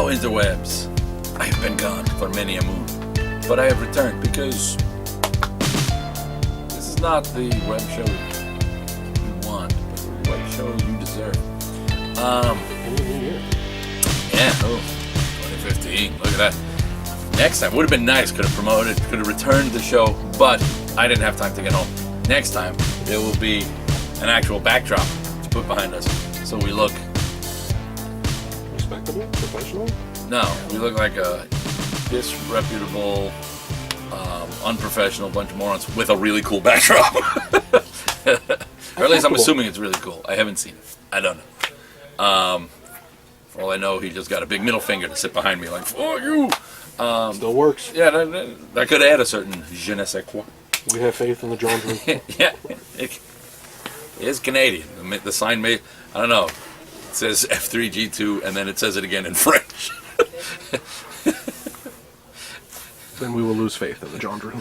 Hello, interwebs. I have been gone for many a moon, but I have returned because this is not the web show you want, but the web show you deserve. Yeah, 2015, look at that. Next time, would have been nice, could have promoted, could have returned the show, but I didn't have time to get home. Next time, there will be an actual backdrop to put behind us, so we look respectable, professional? No, we look like a disreputable, unprofessional bunch of morons with a really cool backdrop. Or at least I'm assuming it's really cool. I haven't seen it. I don't know. For all I know, he just got a big middle finger to sit behind me like, "For you!" Still works. Yeah, that could add a certain je ne sais quoi. We have faith in the John Drew. Yeah, it is Canadian. The sign may, I don't know, it says F3G2 and then it says it again in French. Then we will lose faith in the John Drew.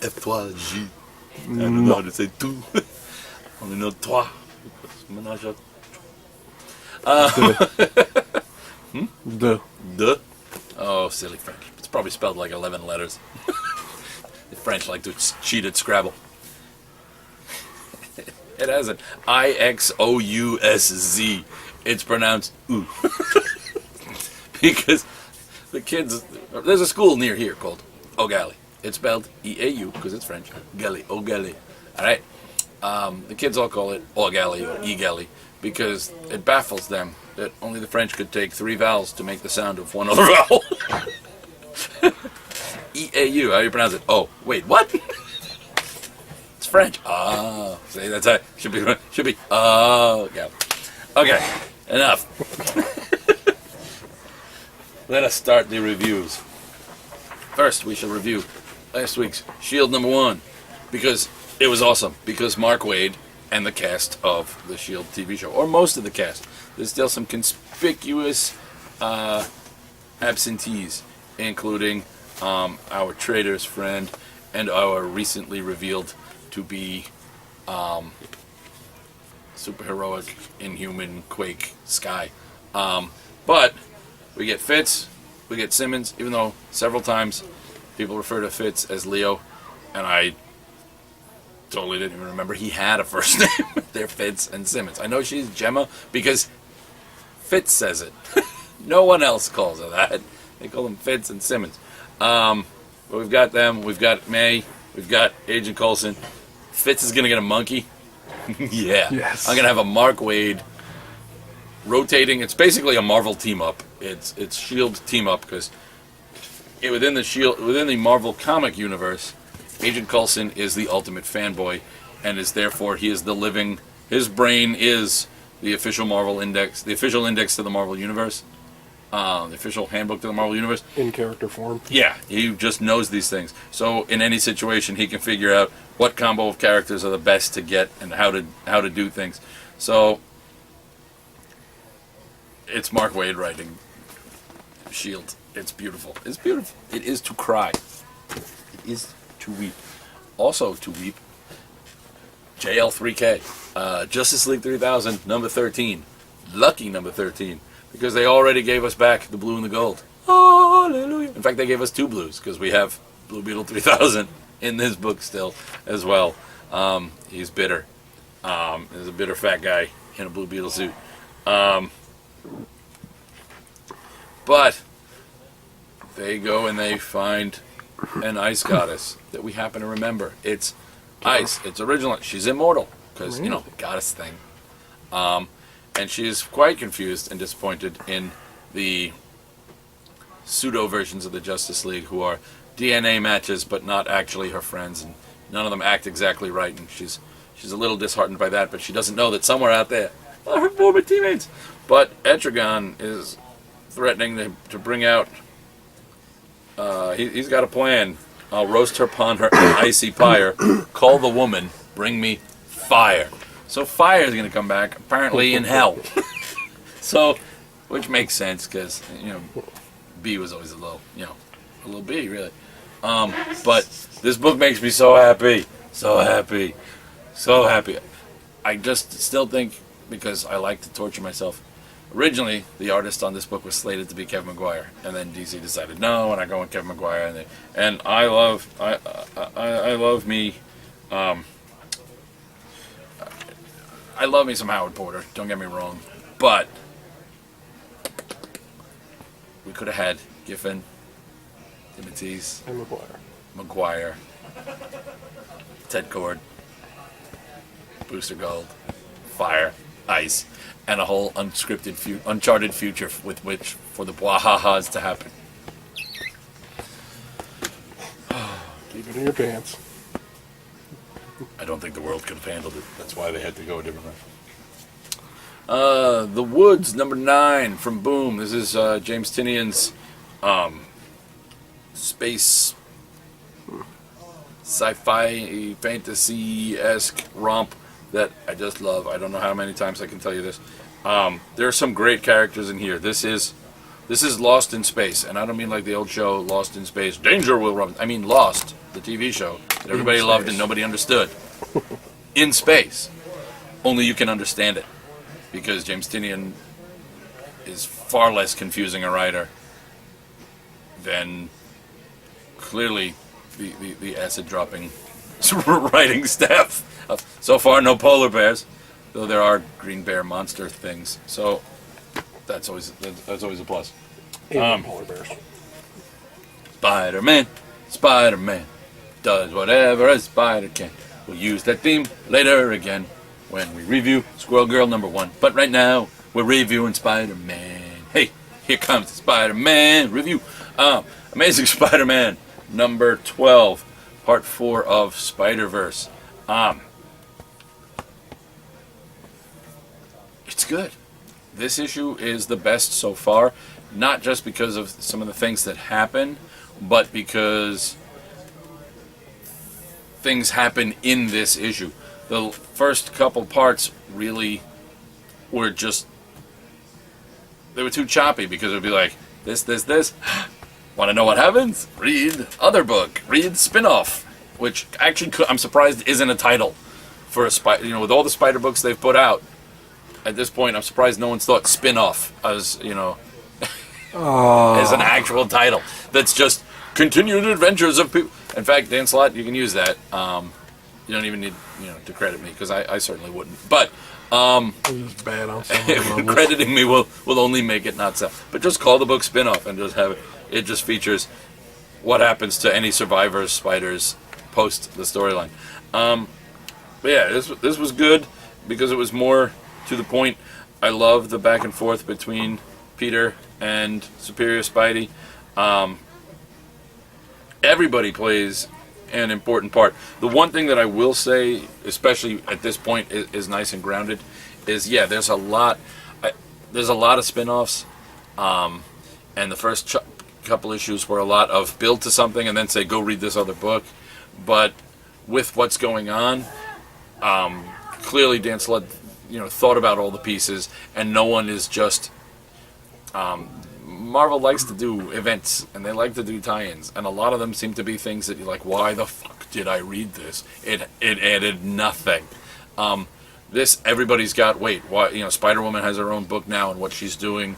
F3G. I don't know how to say two. Only know trois. Ménage à deux. Oh, silly French. It's probably spelled like 11 letters. The French like to cheat at Scrabble. It has an IXOUSZ. It's pronounced ooh. Because the kids, there's a school near here called O'Galley. It's spelled E-A-U because it's French. Galley, O'Galley. Alright? The kids all call it O'Galley or E-Galley because it baffles them that only the French could take 3 vowels to make the sound of one other vowel. E-A-U, how do you pronounce it? Oh, wait, what? It's French. Ah, see, that's how it should be. Oh, yeah. Okay, enough. Let us start the reviews. First, we shall review last week's S.H.I.E.L.D. #1 because it was awesome. Because Mark Waid and the cast of the S.H.I.E.L.D. TV show, or most of the cast, there's still some conspicuous absentees, including our trader's friend and our recently revealed to be superheroic, inhuman Quake Sky. But we get Fitz, we get Simmons, even though several times people refer to Fitz as Leo, and I totally didn't even remember he had a first name. They're Fitz and Simmons. I know she's Gemma because Fitz says it. No one else calls her that. They call them Fitz and Simmons. But we've got them. We've got May. We've got Agent Coulson. Fitz is going to get a monkey. Yeah. Yes. I'm going to have a Mark Waid rotating. It's basically a Marvel team-up. It's S.H.I.E.L.D. team-up because within the Marvel comic universe, Agent Coulson is the ultimate fanboy and is therefore his brain is the official Marvel index, the official index to the Marvel universe. The official handbook to the Marvel Universe. In character form. Yeah, he just knows these things. So in any situation, he can figure out what combo of characters are the best to get and how to do things. So it's Mark Waid writing S.H.I.E.L.D. It's beautiful. It's beautiful. It is to cry. It is to weep. Also to weep, JL3K. Justice League 3000, number 13. Lucky number 13. Because they already gave us back the blue and the gold. Hallelujah. In fact, they gave us 2 blues because we have Blue Beetle 3000 in this book still as well. He's bitter. He's a bitter fat guy in a Blue Beetle suit. But they go and they find an ice goddess that we happen to remember. It's ice. It's original. She's immortal because, goddess thing. And she's quite confused and disappointed in the pseudo versions of the Justice League who are DNA matches but not actually her friends, and none of them act exactly right, and she's a little disheartened by that, but she doesn't know that somewhere out there are her former teammates. But Etrigan is threatening to bring out he's got a plan. I'll roast her upon her icy pyre, call the woman, bring me fire. So fire is going to come back, apparently in hell. So, which makes sense because B was always a little B really. But this book makes me so happy, so happy, so happy. I just still think because I like to torture myself originally the artist on this book was slated to be Kevin Maguire, and then DC decided no, and I go with Kevin Maguire, and I love me. I love me some Howard Porter. Don't get me wrong, but we could have had Giffen, Timothy's, And McGuire. Maguire, Ted Cord, Booster Gold, Fire, Ice, and a whole unscripted, uncharted future with which for the Bwahahas to happen. Keep it in your pants. I don't think the world could have handled it. That's why they had to go a different way. The Woods, number 9 from Boom. This is James Tinian's space sci-fi fantasy-esque romp that I just love. I don't know how many times I can tell you this. There are some great characters in here. This is Lost in Space, and I don't mean like the old show Lost in Space. Danger Will Run. I mean Lost, the TV show that everybody loved and nobody understood. In space. Only you can understand it. Because James Tinian is far less confusing a writer than clearly the acid-dropping writing staff. So far, no polar bears, though there are green bear monster things. So that's always a plus. And polar bears. Spider-Man does whatever a spider can. We'll use that theme later again when we review Squirrel Girl number 1. But right now, we're reviewing Spider-Man. Hey, here comes the Spider-Man review. Amazing Spider-Man number 12, part 4 of Spider-Verse. It's good. This issue is the best so far, not just because of some of the things that happen, but because things happen in this issue. The first couple parts really were they were too choppy because it would be like, this. Want to know what happens? Read other book. Read spin-off. Which actually, I'm surprised isn't a title for a spider. With all the spider books they've put out, at this point, I'm surprised no one's thought spin-off as, as an actual title. That's just continued adventures of people. In fact, Dan Slott, you can use that. You don't even need, to credit me, because I certainly wouldn't. But It's bad on some levels. crediting me will only make it not sell. But just call the book spin-off and just have it. It just features what happens to any survivors, spiders, post the storyline. But yeah, this was good because it was more to the point. I love the back and forth between Peter and Superior Spidey. Everybody plays an important part. The one thing that I will say, especially at this point, is nice and grounded, is there's a lot of spin-offs, and the first couple issues were a lot of build to something and then say go read this other book. But with what's going on, clearly Dan Slott thought about all the pieces, and no one is just Marvel likes to do events, and they like to do tie-ins, and a lot of them seem to be things that you're like, why the fuck did I read this? It added nothing. This, everybody's got, why, Spider-Woman has her own book now, and what she's doing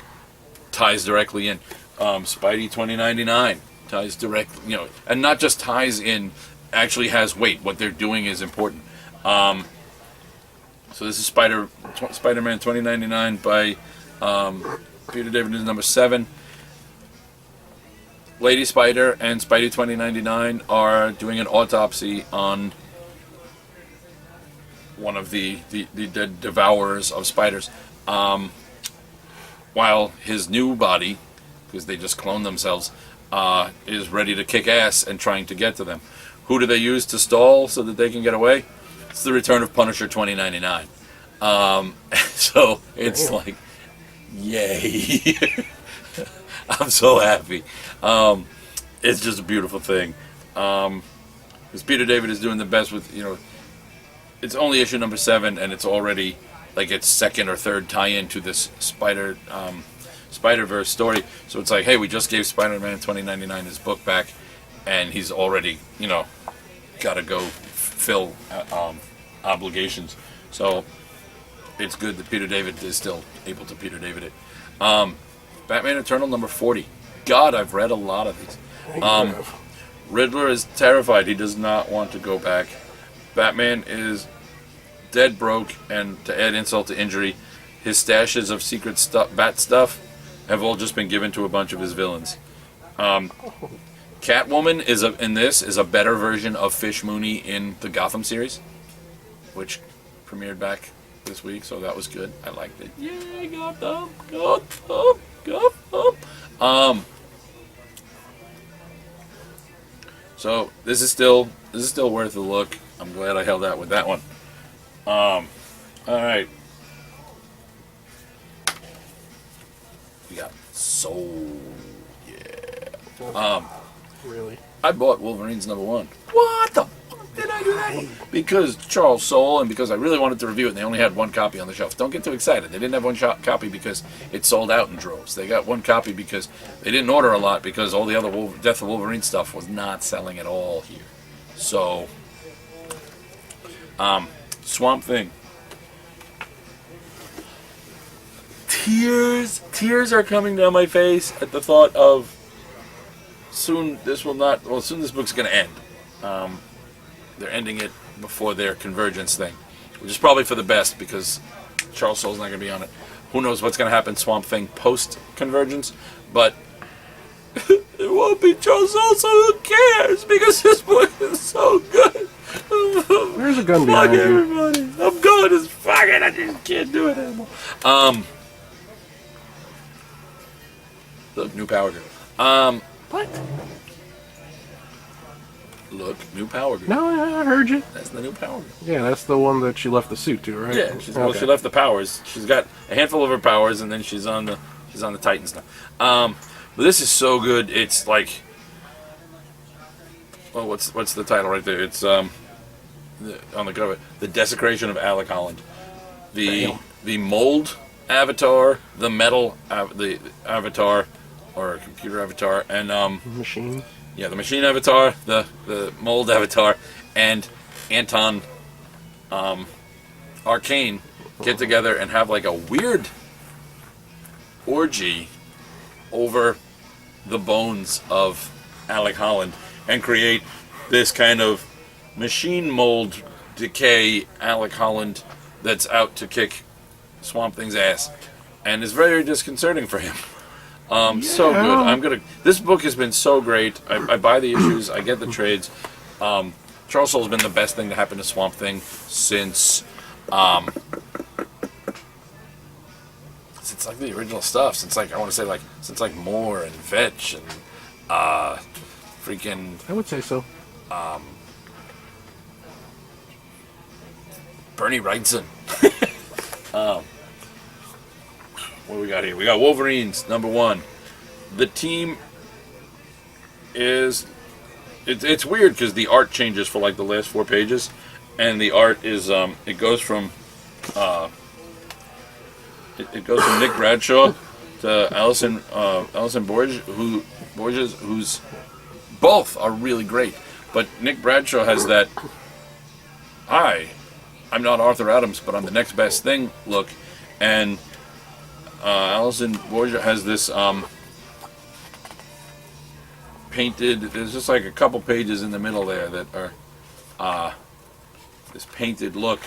ties directly in. Spidey 2099 ties directly, and not just ties in, actually has weight. What they're doing is important. So this is Spider-Man 2099 by Peter David is number 7. Lady Spider and Spidey 2099 are doing an autopsy on one of the dead devourers of spiders. While his new body, because they just cloned themselves, is ready to kick ass and trying to get to them. Who do they use to stall so that they can get away? It's the return of Punisher 2099. So it's like, yay. I'm so happy. It's just a beautiful thing. Because Peter David is doing the best with, it's only issue number 7, and it's already like its second or third tie-in to this Spider-Verse story. So it's like, hey, we just gave Spider-Man 2099 his book back, and he's already, got to go fill obligations. So it's good that Peter David is still able to Peter David it. Batman Eternal number 40. God, I've read a lot of these. Riddler is terrified. He does not want to go back. Batman is dead broke, and to add insult to injury, his stashes of secret bat stuff have all just been given to a bunch of his villains. Catwoman is a better version of Fish Mooney in the Gotham series, which premiered back this week, so that was good. I liked it. Yay, Gotham! Gotham! Gotham! So this is still worth a look. I'm glad I held out with that one. All right. We got Soul. Yeah. Really? I bought Wolverines number 1. What the fuck did I do that for? Because Charles Soule, and because I really wanted to review it, and they only had one copy on the shelf. Don't get too excited. They didn't have one copy because it sold out in droves. They got one copy because they didn't order a lot, because all the other Death of Wolverine stuff was not selling at all here. So, Swamp Thing. Tears are coming down my face at the thought of soon this book's going to end. They're ending it before their Convergence thing, which is probably for the best, because Charles Soule's not going to be on it. Who knows what's going to happen Swamp Thing post-Convergence, but it won't be Charles Soule, so who cares, because this book is so good. There's a gun behind you. Everybody. I'm good as fucking, I just can't do it anymore. Look, new Power Girl. What? Look, new Power Girl. No, I heard you. That's the new Power Girl. Yeah, that's the one that she left the suit to, right? Yeah, she left the powers. She's got a handful of her powers, and then she's on the Titans now. But this is so good. It's like, well, what's the title right there? It's on the cover, The Desecration of Alec Holland. The mold avatar, the metal the avatar, or a computer avatar, and Machine. Yeah, the machine avatar, the mold avatar, and Anton Arcane get together and have like a weird orgy over the bones of Alec Holland and create this kind of machine mold decay Alec Holland that's out to kick Swamp Thing's ass, and it's very disconcerting for him. So good. This book has been so great. I buy the issues. I get the trades. Charles Soule's been the best thing to happen to Swamp Thing since like the original stuff. Since like Moore and Vetch and freaking. I would say so. Bernie Wrightson. What do we got here? We got Wolverines, number 1. The team is... It's weird because the art changes for like the last 4 pages. And the art is... It goes from Nick Bradshaw to Alison Borges, who's... Both are really great. But Nick Bradshaw has that... Hi, I'm not Arthur Adams, but I'm the next best thing look. And... Alison Borgia has this painted. There's just like a couple pages in the middle there that are this painted look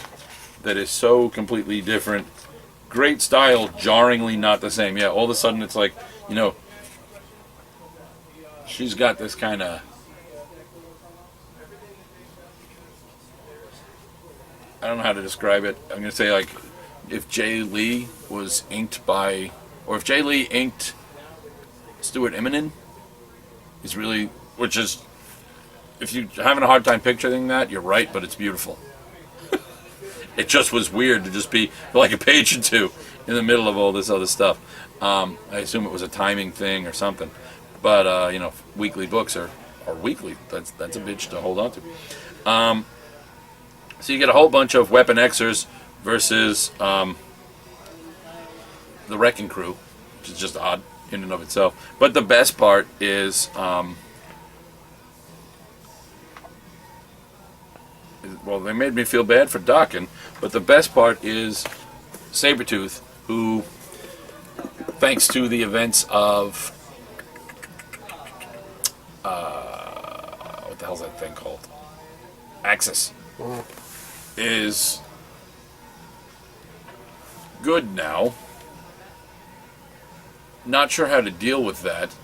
that is so completely different. Great style, jarringly not the same. Yeah, all of a sudden it's like, she's got this kind of. I don't know how to describe it. I'm gonna say like. If Jay Lee was inked by, or if Jay Lee inked Stuart Immonen, he's really, which is, if you're having a hard time picturing that, you're right, but it's beautiful. It just was weird to just be like a page or two in the middle of all this other stuff. I assume it was a timing thing or something, but weekly books are weekly. That's a bitch to hold on to. So you get a whole bunch of Weapon Xers versus the Wrecking Crew, which is just odd in and of itself. But the best part is, well, they made me feel bad for Dokken, but the best part is Sabretooth, who, thanks to the events of what the hell's that thing called? Axis, is good now. Not sure how to deal with that.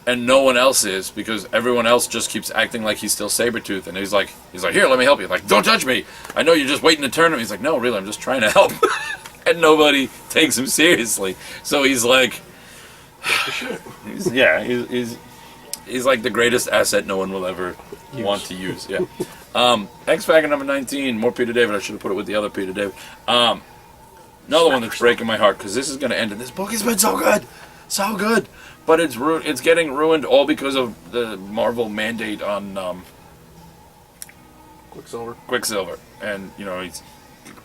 And no one else is, because everyone else just keeps acting like he's still Sabretooth. And he's like, here, let me help you. Like, don't touch me. I know you're just waiting to turn him. He's like, no, really, I'm just trying to help. And nobody takes him seriously. So he's like, he's like the greatest asset no one will ever want to use. Yeah. XFactor number 19, more Peter David. I should have put it with the other Peter David. Another one that's breaking my heart, because this is going to end, and this book has been so good. So good. But it's getting ruined all because of the Marvel mandate on Quicksilver. And, you know, he's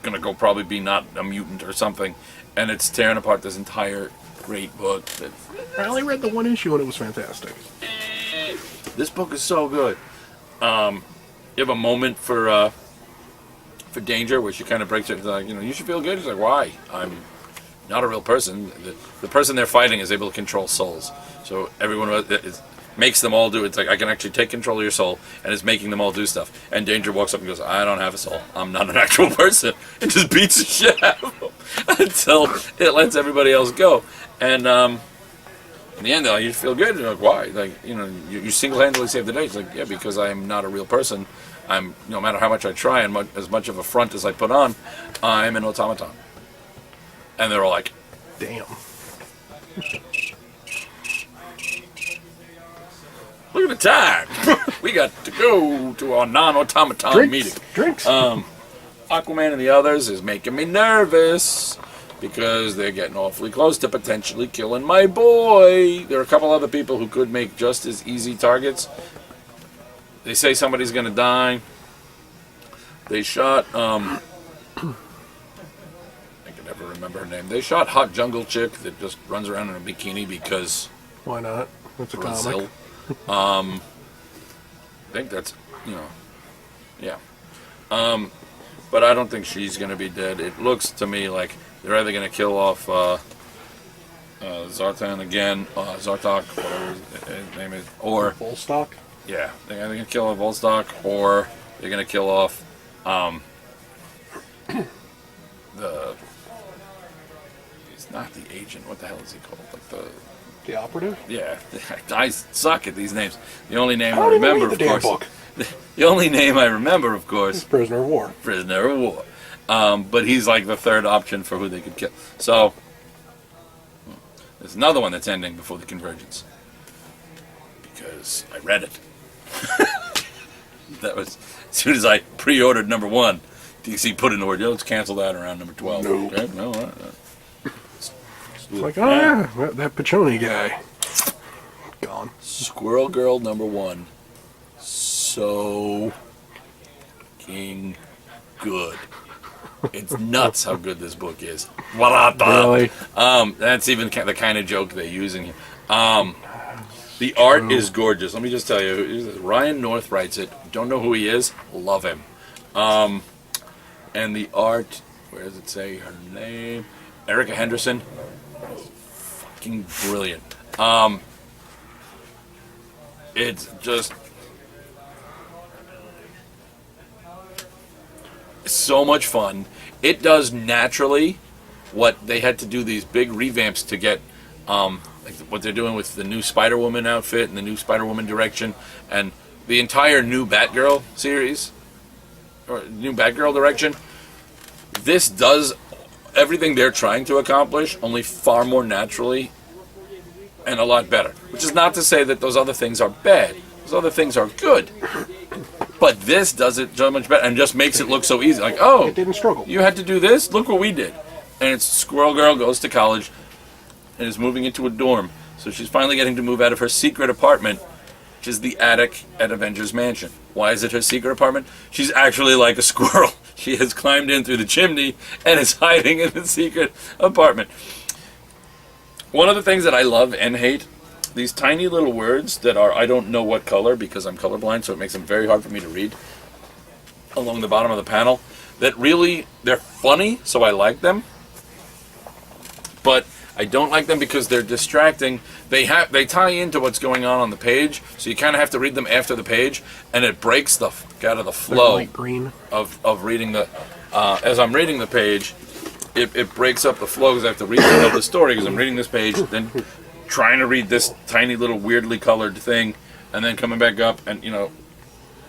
going to go probably be not a mutant or something. And it's tearing apart this entire great book. I only read the one issue and it was fantastic. This book is so good. You have a moment for Danger where she kind of breaks it. Like, you know, you should feel good. She's like, why? I'm not a real person. The person they're fighting is able to control souls. So everyone makes them all do it. It's like, I can actually take control of your soul, and it's making them all do stuff. And Danger walks up and goes, I don't have a soul. I'm not an actual person. And just beats the shit out of them until it lets everybody else go. And in the end, they're like, you feel good. You're like, why? Like, you know, you single-handedly saved the day. It's like, yeah, because I'm not a real person. I'm, no matter how much I try and as much of a front as I put on, I'm an automaton. And they're all like, damn. Look at the time. We got to go to our non-automaton meeting. Drinks. Aquaman and the others is making me nervous because they're getting awfully close to potentially killing my boy. There are a couple other people who could make just as easy targets. They say somebody's going to die. They shot, I can never remember her name. They shot Hot Jungle Chick that just runs around in a bikini because... Why not? That's a Brazil. comic. I think that's, you know, yeah. But I don't think she's going to be dead. It looks to me like they're either going to kill off Zartan again, Zartok, whatever his name is, or... Volstock? Yeah, they're either going to kill off Volstock, or they're going to kill off he's not the agent. What the hell is he called? Like the operative? Yeah, I suck at these names. The only name I I don't even remember, read the of damn course. book. The only name I remember, of course, Prisoner of War. Prisoner of War. But he's like the third option for who they could kill. So there's another one that's ending before the Convergence because I read it. That was as soon as I pre-ordered number 1. DC put in the word, let's cancel that around number 12. No. Okay? No. It's like, oh yeah, that Pachoni guy. Gone. Squirrel Girl number 1. So fucking good. It's nuts how good this book is. Really? That's even the kind of joke they use in here. The art is gorgeous. Let me just tell you, Ryan North writes it. Don't know who he is. Love him. And the art, where does it say her name? Erica Henderson. Fucking brilliant. It's just so much fun. It does naturally what they had to do these big revamps to get, like what they're doing with the new Spider-Woman outfit and the new Spider-Woman direction and the entire new Batgirl series or new Batgirl direction. This does everything they're trying to accomplish, only far more naturally and a lot better. Which is not to say that those other things are bad. Those other things are good. But this does it so much better and just makes it look so easy. Like, oh, It didn't struggle. you had to do this? Look what we did. And it's Squirrel Girl goes to college and is moving into a dorm. So she's finally getting to move out of her secret apartment, which is the attic at Avengers Mansion. Why is it her secret apartment? She's actually like a squirrel. She has climbed in through the chimney and is hiding in the secret apartment. One of the things that I love and hate, these tiny little words that are, I don't know what color because I'm colorblind, so it makes them very hard for me to read, along the bottom of the panel, that really, they're funny, so I like them, but I don't like them because they're distracting. They tie into what's going on the page, so you kind of have to read them after the page, and it breaks the fuck out of the flow light green. of reading the. As I'm reading the page, it breaks up the flow because I have to read the story because I'm reading this page, then trying to read this tiny little weirdly colored thing, and then coming back up, and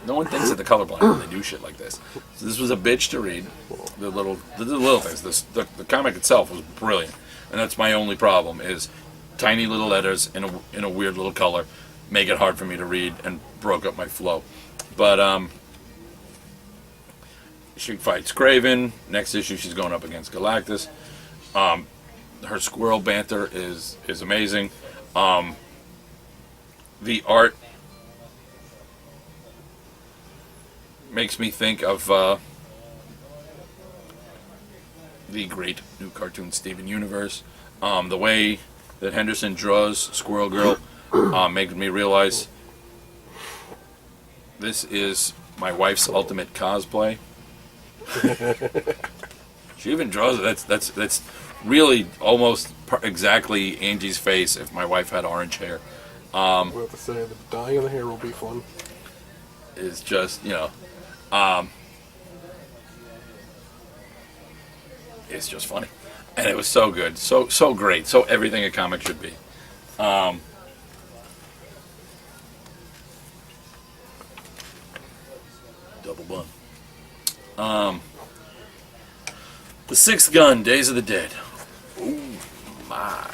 no one thinks that they're colorblind when they do shit like this. So this was a bitch to read. The little things. The comic itself was brilliant, and that's my only problem is tiny little letters in a weird little color make it hard for me to read and broke up my flow. But she fights Kraven. Next issue, she's going up against Galactus. Her squirrel banter is amazing. The art makes me think of the great new cartoon Steven Universe. The way that Henderson draws Squirrel Girl makes me realize this is my wife's ultimate cosplay. She even draws it. That's really almost exactly Angie's face if my wife had orange hair. We'll have to say the dyeing of the hair will be fun. It's just, it's just funny. And it was so good. So great. So everything a comic should be. Double bun. The Sixth Gun, Days of the Dead. Oh my.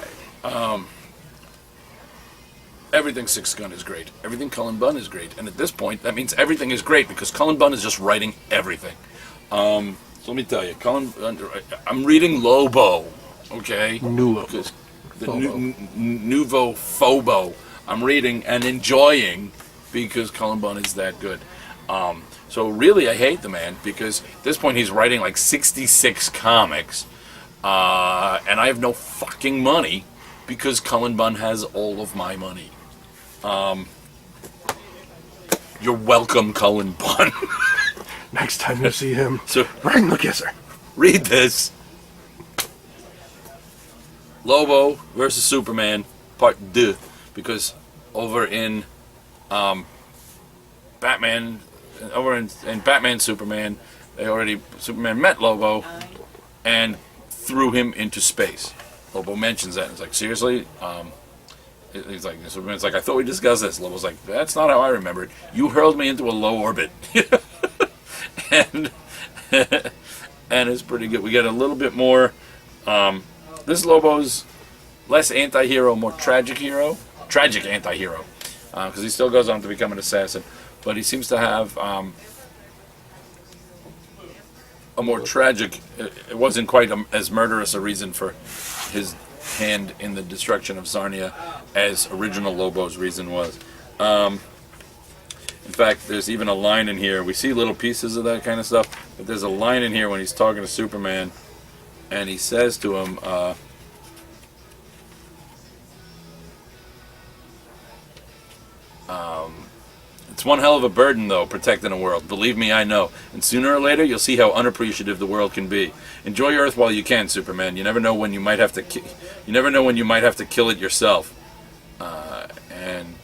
Everything Sixth Gun is great. Everything Cullen Bunn is great. And at this point, that means everything is great because Cullen Bunn is just writing everything. So let me tell you, I'm reading Lobo, okay? New Lobo. The Nouveau Phobo. I'm reading and enjoying because Cullen Bunn is that good. So really, I hate the man because at this point he's writing like 66 comics, and I have no fucking money because Cullen Bunn has all of my money. You're welcome, Cullen Bunn. Next time you see him, So right in the kisser. read this. Lobo versus Superman, Part 2, because over in Batman, in Batman Superman, Superman met Lobo and threw him into space. Lobo mentions that. It's like, seriously? He's like, Superman's like, I thought we discussed this. Lobo's like, that's not how I remember it. You hurled me into a low orbit. and it's pretty good. We get a little bit more. This Lobo's less anti-hero, more tragic hero. Tragic anti-hero. Because he still goes on to become an assassin. But he seems to have a more tragic, it wasn't quite as murderous a reason for his hand in the destruction of Sarnia as original Lobo's reason was. In fact, there's even a line in here. We see little pieces of that kind of stuff, but there's a line in here when he's talking to Superman, and he says to him, it's one hell of a burden, though, protecting a world. Believe me, I know. And sooner or later, you'll see how unappreciative the world can be. Enjoy Earth while you can, Superman. You never know when you might have to. You never know when you might have to kill it yourself. And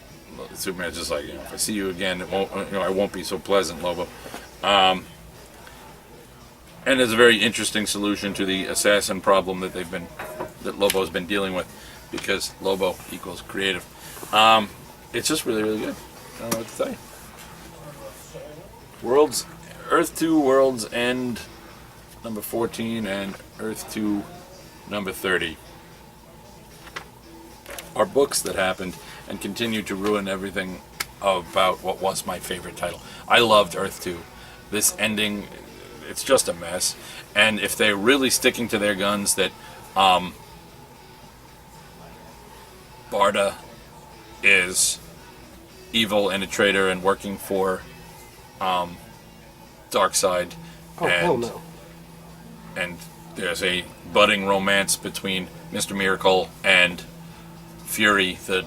Superman's just like, if I see you again, it won't. I won't be so pleasant, Lobo. And there's a very interesting solution to the assassin problem that Lobo's been dealing with, because Lobo equals creative. It's just really, really good. I don't know what to tell you. Earth 2 World's End number 14 and Earth 2 number 30 are books that happened and continue to ruin everything about what was my favorite title. I loved Earth 2. This ending, it's just a mess. And if they're really sticking to their guns that Barda is evil and a traitor and working for Darkseid, Hell no. and there's a budding romance between Mr. Miracle and Fury, the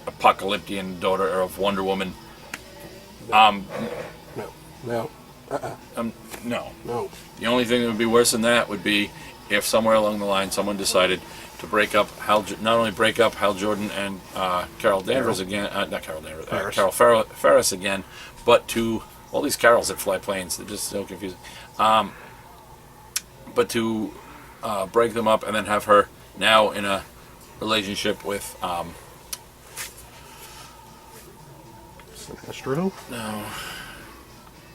apocalyptic daughter of Wonder Woman. No. No. No. The only thing that would be worse than that would be if somewhere along the line someone decided to break up not only break up Hal Jordan and Carol Danvers again, not Carol Danvers, Carol Ferris again, but to all these Carols that fly planes, they're just so confusing. But to break them up and then have her now in a relationship with Astro? no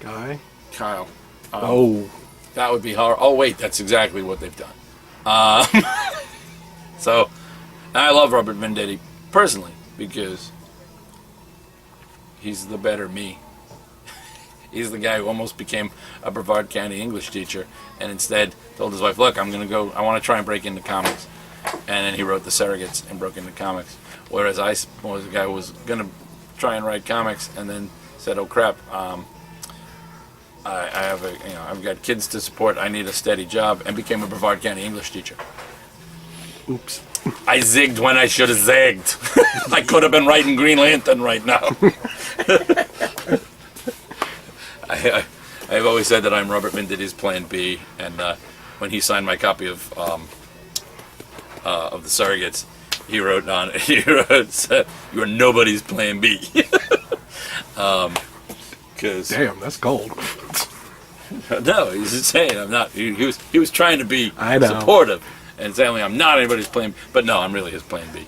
Guy? Kyle. Oh. That would be hard. Oh wait, that's exactly what they've done. So, I love Robert Venditti personally because he's the better me. He's the guy who almost became a Brevard County English teacher and instead told his wife, look, I want to try and break into comics. And then he wrote The Surrogates and broke into comics. Whereas I was the guy who was going to try and write comics and then said, oh crap, I've got kids to support, I need a steady job, and became a Brevard County English teacher. Oops. I zigged when I should have zigged. I could have been writing Green Lantern right now. I've always said that I'm Robert Venditti's Plan B, and when he signed my copy of The Surrogates, he wrote, "You are nobody's Plan B." Damn, that's gold. No, he's just saying I'm not. He was trying to be supportive and saying I'm not anybody's Plan B, but no, I'm really his Plan B.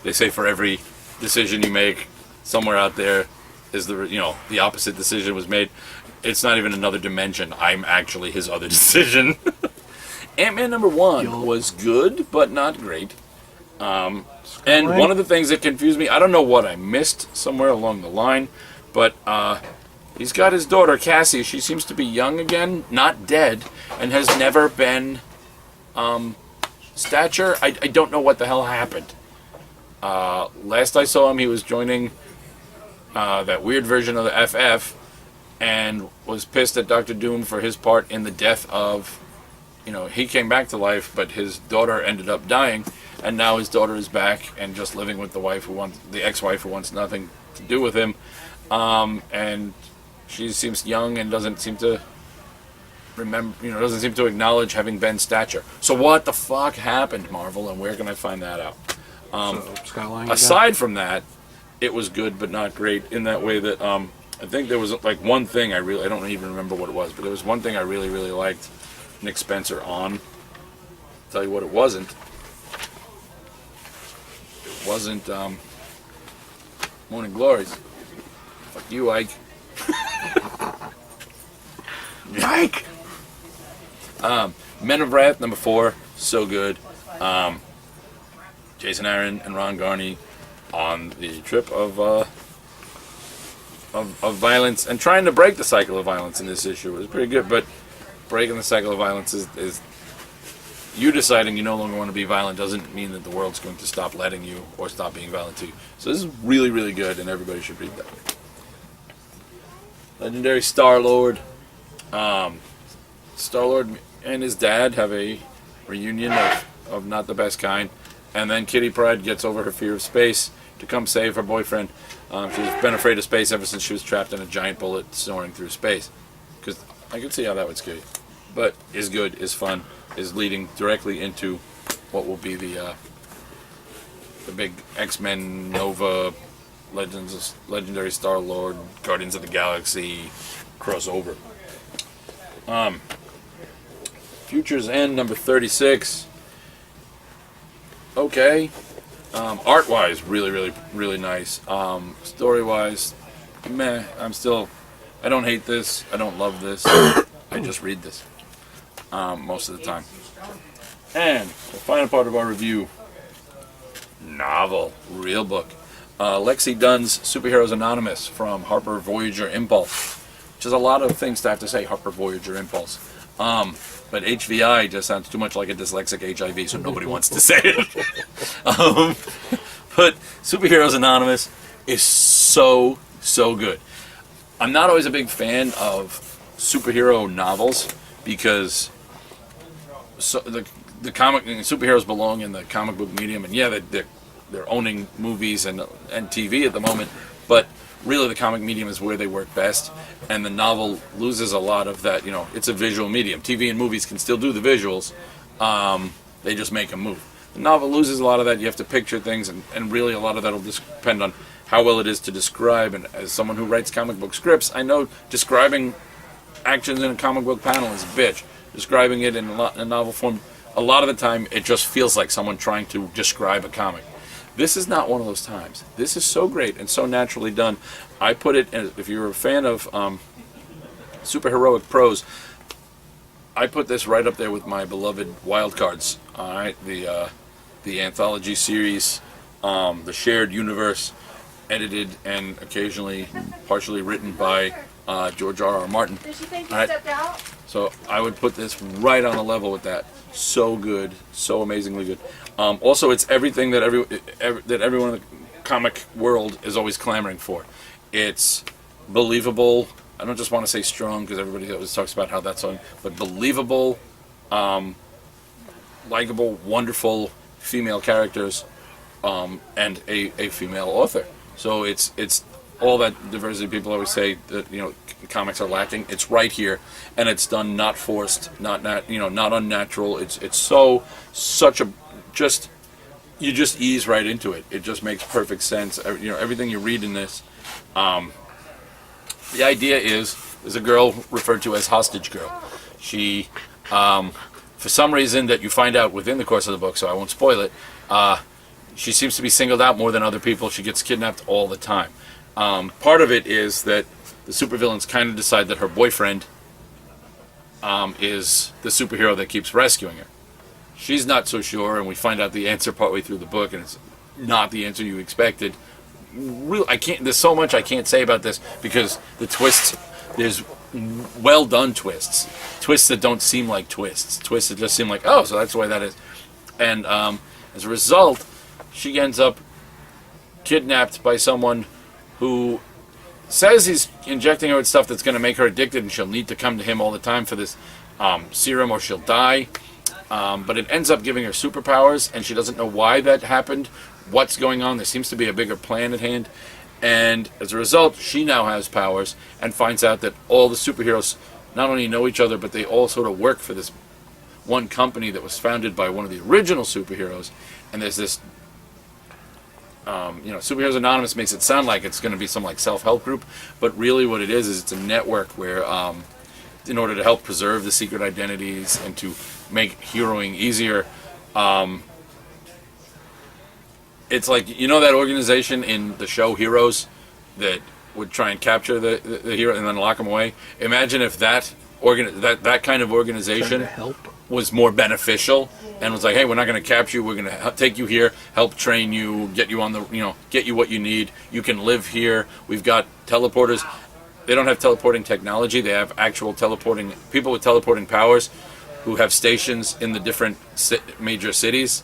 They say for every decision you make, somewhere out there is the opposite decision was made. It's not even another dimension. I'm actually his other decision. Ant-Man #1 was good, but not great. And one of the things that confused me, I don't know what I missed somewhere along the line, but he's got his daughter, Cassie. She seems to be young again, not dead, and has never been Stature. I don't know what the hell happened. Last I saw him, he was joining that weird version of the FF and was pissed at Dr. Doom for his part in the death of, he came back to life, but his daughter ended up dying, and now his daughter is back and just living with the ex-wife who wants nothing to do with him, and she seems young and doesn't seem to remember, doesn't seem to acknowledge having been Stature. So what the fuck happened, Marvel, and where can I find that out? Aside from that, it was good but not great in that way that I think there was like one thing I don't even remember what it was, but there was one thing I really, really liked Nick Spencer on. I'll tell you what it wasn't. It wasn't Morning Glories. Fuck you, Ike. Ike! Men of Wrath #4, so good. Jason Aaron and Ron Garney on the trip of violence and trying to break the cycle of violence in this issue was pretty good, but breaking the cycle of violence is you deciding you no longer want to be violent doesn't mean that the world's going to stop letting you or stop being violent to you. So this is really, really good, and everybody should read that. Legendary Star-Lord. Star-Lord and his dad have a reunion of not the best kind, and then Kitty Pryde gets over her fear of space to come save her boyfriend. She's been afraid of space ever since she was trapped in a giant bullet soaring through space. Because I can see how that would scare you. But is good, is fun, is leading directly into what will be the big X-Men Nova Legendary Star-Lord Guardians of the Galaxy crossover. Futures End #36. Okay. Art-wise, really, really, really nice. Story-wise, meh. I don't hate this. I don't love this. I just read this most of the time. And the final part of our review, novel, real book. Lexi Dunn's Superheroes Anonymous from Harper Voyager Impulse, which is a lot of things to have to say, Harper Voyager Impulse. But HVI just sounds too much like a dyslexic HIV, so nobody wants to say it. But Superheroes Anonymous is so, so good. I'm not always a big fan of superhero novels because the comic superheroes belong in the comic book medium, and yeah, they're owning movies and TV at the moment. But really the comic medium is where they work best, and the novel loses a lot of that. You know, it's a visual medium. TV and movies can still do the visuals, they just make them move. The novel loses a lot of that. You have to picture things, and really a lot of that will depend on how well it is to describe. And as someone who writes comic book scripts, I know describing actions in a comic book panel is a bitch. Describing it in a novel form, a lot of the time it just feels like someone trying to describe a comic. This is not one of those times. This is so great and so naturally done. I put it, if you're a fan of superheroic prose, I put this right up there with my beloved Wildcards. All right, the anthology series, the shared universe, edited and occasionally partially written by George R.R. Martin. Did she think you All right. stepped out? So I would put this right on a level with that. So good, so amazingly good. Also, it's everything that everyone in the comic world is always clamoring for. It's believable. I don't just want to say strong because everybody always talks about how that's on, but believable, likable, wonderful female characters, and a female author. So it's all that diversity people always say that, you know, comics are lacking. It's right here, and it's done not forced, not unnatural. It's such a you just ease right into it. It just makes perfect sense. You know, everything you read in this. The idea is there's a girl referred to as Hostage Girl. She, for some reason that you find out within the course of the book, so I won't spoil it, she seems to be singled out more than other people. She gets kidnapped all the time. Part of it is that the supervillains kind of decide that her boyfriend is the superhero that keeps rescuing her. She's not so sure, and we find out the answer partway through the book, and it's not the answer you expected. There's so much I can't say about this because the twists, there's well done twists that don't seem like twists that just seem like, oh, so that's the way that is. And as a result, she ends up kidnapped by someone who says he's injecting her with stuff that's going to make her addicted, and she'll need to come to him all the time for this serum or she'll die. But it ends up giving her superpowers, and she doesn't know why that happened, what's going on. There seems to be a bigger plan at hand. And as a result, she now has powers and finds out that all the superheroes not only know each other, but they all sort of work for this one company that was founded by one of the original superheroes. And there's this, Superheroes Anonymous makes it sound like it's going to be some like self-help group, but really what it is it's a network where, in order to help preserve the secret identities and to make heroing easier, it's like, you know, that organization in the show Heroes that would try and capture the hero and then lock them away? Imagine if that kind of organization was more beneficial and was like, hey, we're not going to capture you, we're going to take you here, help train you, get you on the, get you what you need, you can live here, we've got teleporters. They don't have teleporting technology, they have actual teleporting, people with teleporting powers who have stations in the different major cities.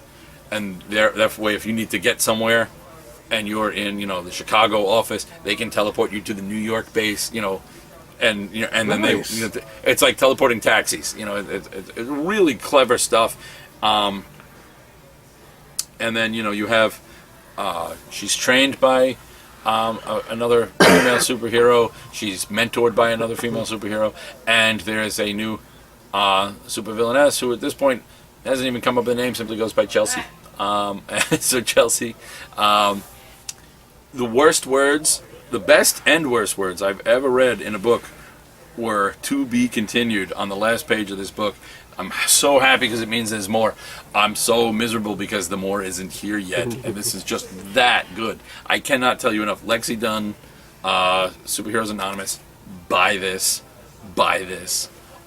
And that way, if you need to get somewhere, and you're in, the Chicago office, they can teleport you to the New York base, and then Nice. it's like teleporting taxis. It's really clever stuff. And then you have, she's trained by another female superhero. She's mentored by another female superhero, and there is a new supervillainess who, at this point, hasn't even come up with a name, simply goes by Chelsea. So Chelsea, the best and worst words I've ever read in a book were "to be continued" on the last page of this book. I'm so happy because it means there's more. I'm so miserable because the more isn't here yet, and this is just that good. I cannot tell you enough. Lexi Dunn, Superheroes Anonymous, buy this.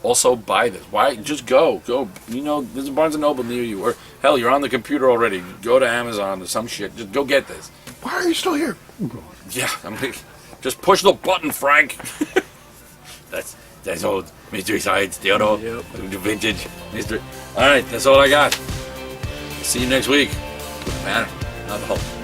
Also buy this. Why? Just go. There's a Barnes & Noble near you. Or, hell, you're on the computer already. Go to Amazon or some shit. Just go get this. Why are you still here? Yeah, just push the button, Frank. That's old Mystery Science Theodore. Yep. The vintage mystery. All right, that's all I got. See you next week. Man, not the whole.